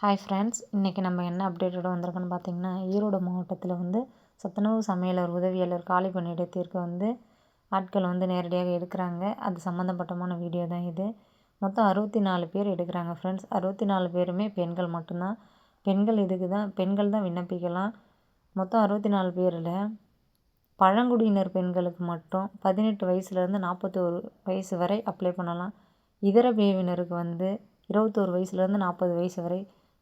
Hi friends, இன்றைக்கி நம்ம என்ன அப்டேட்டோட வந்திருக்கோன்னு பார்த்தீங்கன்னா, ஈரோடு மாவட்டத்தில் வந்து சத்துணவு சமையலர் உதவியாளர் காலி பணியிடத்திற்கு வந்து ஆட்கள் வந்து நேரடியாக எடுக்கிறாங்க. அது சம்மந்தப்பட்டமான வீடியோ தான் இது. மொத்தம் 64 பேர் எடுக்கிறாங்க ஃப்ரெண்ட்ஸ். 64 பேருமே பெண்கள் மட்டும்தான். பெண்கள் தான் விண்ணப்பிக்கலாம். மொத்தம் 64 பேரில் பழங்குடியினர் பெண்களுக்கு மட்டும் 18 வயசுலேருந்து 41 வயசு வரை அப்ளை பண்ணலாம். இதர பிரிவினருக்கு வந்து 21 வயசுலேருந்து 40 வயசு வரை.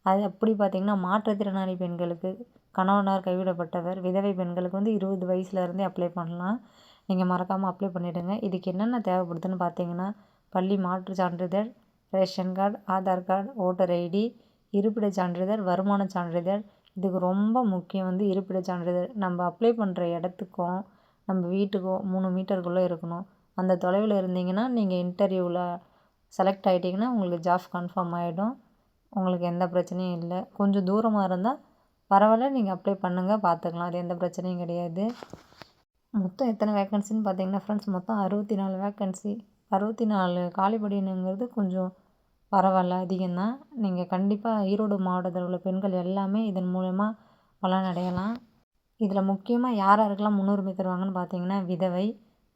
அது அப்படி பார்த்திங்கன்னா, மாற்றுத்திறனாளி பெண்களுக்கு, கணவனார் கைவிடப்பட்டவர், விதவை பெண்களுக்கு வந்து 20 வயசுலேருந்தே அப்ளை பண்ணலாம். நீங்கள் மறக்காமல் அப்ளை பண்ணிவிடுங்க. இதுக்கு என்னென்ன தேவைப்படுதுன்னு பார்த்தீங்கன்னா, பள்ளி மாற்றுச் சான்றிதழ், ration card, Aadhaar card, voter ID, இருப்பிடச் சான்றிதழ், வருமானச் சான்றிதழ். இதுக்கு ரொம்ப முக்கியம் வந்து இருப்பிடச் சான்றிதழ். நம்ம அப்ளை பண்ணுற இடத்துக்கும் நம்ம வீட்டுக்கும் 3 மீட்டருக்குள்ளே இருக்கணும். அந்த தொலைவில் இருந்தீங்கன்னா நீங்கள் இன்டர்வியூவில் செலக்ட் ஆகிட்டிங்கன்னா உங்களுக்கு ஜாப் கன்ஃபார்ம் ஆகிடும். உங்களுக்கு எந்த பிரச்சனையும் இல்லை. கொஞ்சம் தூரமாக இருந்தால் பரவாயில்ல, நீங்கள் அப்ளை பண்ணுங்கள், பார்த்துக்கலாம். அது எந்த பிரச்சனையும் கிடையாது. மொத்தம் எத்தனை வேக்கன்சின்னு பார்த்தீங்கன்னா ஃப்ரெண்ட்ஸ், மொத்தம் 64 வேக்கன்சி. 64 காலிப்படினுங்கிறது கொஞ்சம் பரவாயில்ல, அதிகம்தான். நீங்கள் கண்டிப்பாக ஈரோடு மாவட்டத்தில் உள்ள பெண்கள் எல்லாமே இதன் மூலயமா பலனடையலாம். இதில் முக்கியமாக யார் யாருக்கெல்லாம் முன்னுரிமை தருவாங்கன்னு பார்த்தீங்கன்னா, விதவை,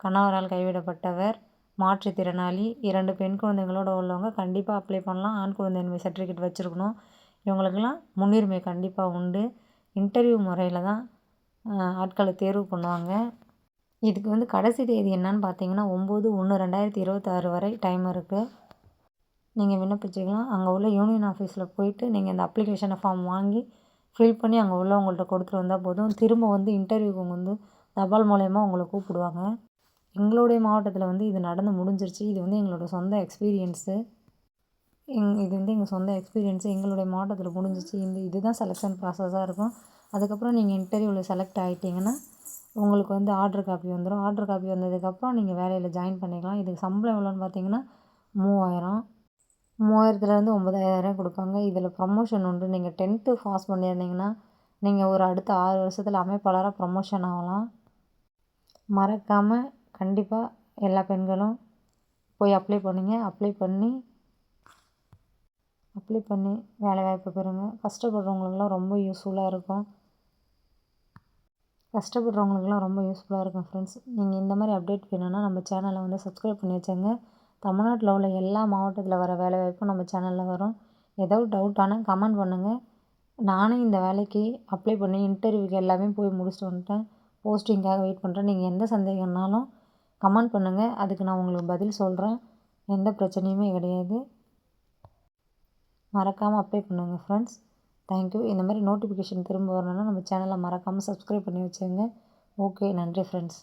கணவரால் கைவிடப்பட்டவர், மாற்றுத்திறனாளி, 2 பெண் குழந்தைகளோடு உள்ளவங்க கண்டிப்பாக அப்ளை பண்ணலாம். ஆண் குழந்தையின்மை சர்டிஃபிகேட் வச்சுருக்கணும். இவங்களுக்கெல்லாம் முன்னுரிமை கண்டிப்பாக உண்டு. இன்டர்வியூ முறையில் தான் ஆட்களை தேர்வு பண்ணுவாங்க. இதுக்கு வந்து கடைசி தேதி என்னன்னு பார்த்தீங்கன்னா 9/1/2026 வரை டைம் இருக்குது. நீங்கள் விண்ணப்பிச்சிக்கலாம். அங்கே உள்ள யூனியன் ஆஃபீஸில் போயிட்டு நீங்கள் இந்த அப்ளிகேஷனை ஃபார்ம் வாங்கி ஃபில் பண்ணி அங்கே உள்ளவங்கள்ட்ட கொடுத்துட்டு வந்தால் போதும். திரும்ப வந்து இன்டர்வியூக்கு வந்து தபால் மூலயமா உங்களை கூப்பிடுவாங்க. எங்களுடைய மாவட்டத்தில் வந்து இது நடந்து முடிஞ்சிருச்சு. இது வந்து எங்களோட சொந்த எக்ஸ்பீரியன்ஸு. இது வந்து எங்கள் சொந்த எக்ஸ்பீரியன்ஸு. எங்களுடைய மாவட்டத்தில் முடிஞ்சிச்சு. இதுதான் செலெக்ஷன் ப்ராசஸாக இருக்கும். அதுக்கப்புறம் நீங்கள் இன்டர்வியூவில் செலக்ட் ஆகிட்டிங்கன்னா உங்களுக்கு வந்து ஆர்டர் காப்பி வந்துடும். ஆர்டர் காப்பி வந்ததுக்கப்புறம் நீங்கள் வேலையில் ஜாயின் பண்ணிக்கலாம். இதுக்கு சம்பளம் எவ்வளோன்னு பார்த்தீங்கன்னா 3000. 3000லேருந்து 9000 கொடுப்பாங்க. இதில் ப்ரமோஷன் உண்டு. நீங்கள் 10th பாஸ் பண்ணியிருந்தீங்கன்னா நீங்கள் ஒரு அடுத்த 6 வருஷத்தில் அமைப்பாளராக ப்ரமோஷன் ஆகலாம். மறக்காமல் கண்டிப்பாக எல்லா பெண்களும் போய் அப்ளை பண்ணுங்க. அப்ளை பண்ணி வேலைவாய்ப்பு பெறுங்க. கஷ்டப்படுறவங்களுக்குலாம் ரொம்ப யூஸ்ஃபுல்லாக இருக்கும் ஃப்ரெண்ட்ஸ். நீங்கள் இந்த மாதிரி அப்டேட் வேணும்னா நம்ம சேனலை வந்து சப்ஸ்கிரைப் பண்ணி வச்சுங்க. தமிழ்நாட்டில் உள்ள எல்லா மாவட்டத்தில் வர வேலைவாய்ப்பும் நம்ம சேனலில் வரும். ஏதாவது டவுட்டானால் கமெண்ட் பண்ணுங்கள். நானும் இந்த வேலைக்கு அப்ளை பண்ணி இன்டர்வியூக்கு எல்லாமே போய் முடிச்சுட்டு வந்துட்டேன். போஸ்டிங்காக வெயிட் பண்ணுறேன். நீங்கள் எந்த சந்தேகம்னாலும் கமெண்ட் பண்ணுங்கள். அதுக்கு நான் உங்களுக்கு பதில் சொல்கிறேன். எந்த பிரச்சனையுமே கிடையாது. மறக்காமல் அப்ளை பண்ணுங்கள் ஃப்ரெண்ட்ஸ். தேங்க்யூ. இந்த மாதிரி நோட்டிஃபிகேஷன் திரும்ப வரணும்னா நம்ம சேனலை மறக்காமல் சப்ஸ்கிரைப் பண்ணி வச்சுங்க. ஓகே, நன்றி ஃப்ரெண்ட்ஸ்.